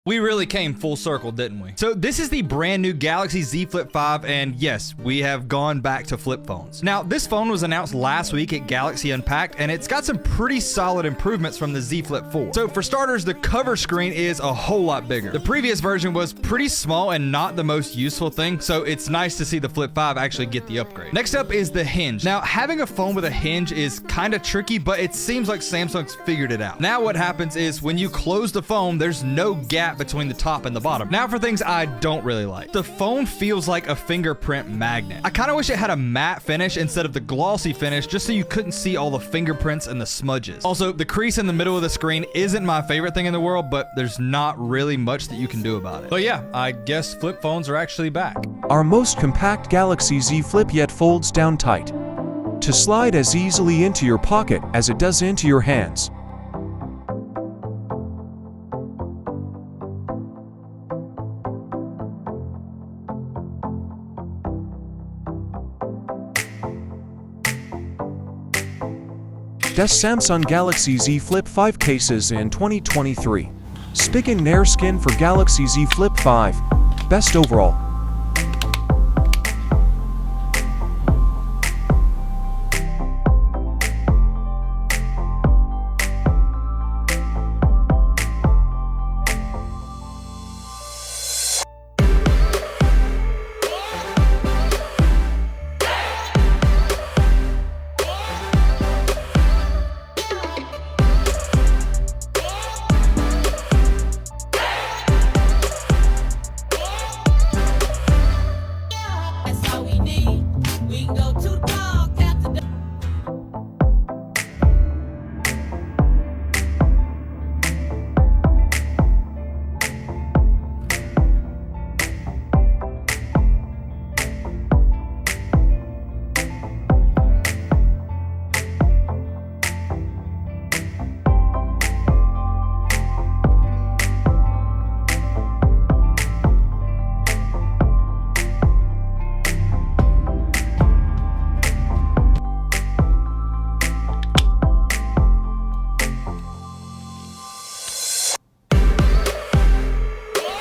We really came full circle, didn't we? So this is the brand new Galaxy Z Flip 5, and yes, we have gone back to flip phones. Now, this phone was announced last week at Galaxy Unpacked, and it's got some pretty solid improvements from the Z Flip 4. So for starters, the cover screen is a whole lot bigger. The previous version was pretty small and not the most useful thing, so it's nice to see the Flip 5 actually get the upgrade. Next up is the hinge. Now, having a phone with a hinge is kind of tricky, but it seems like Samsung's figured it out. Now what happens is when you close the phone, there's no gap between the top and the bottom. Now for things I don't really like. The phone feels like a fingerprint magnet. I kind of wish it had a matte finish instead of the glossy finish, just so you couldn't see all the fingerprints and the smudges. Also, the crease in the middle of the screen isn't my favorite thing in the world, but there's not really much that you can do about it. But yeah, I guess flip phones are actually back. Our most compact Galaxy Z Flip yet folds down tight to slide as easily into your pocket as it does into your hands. Das Samsung Galaxy Z Flip 5 cases in 2023. Spigen Nair Skin for Galaxy Z Flip 5. Best overall.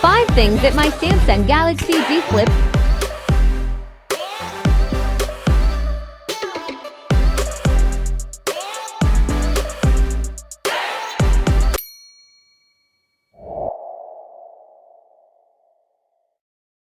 Five things that my Samsung Galaxy Z Flip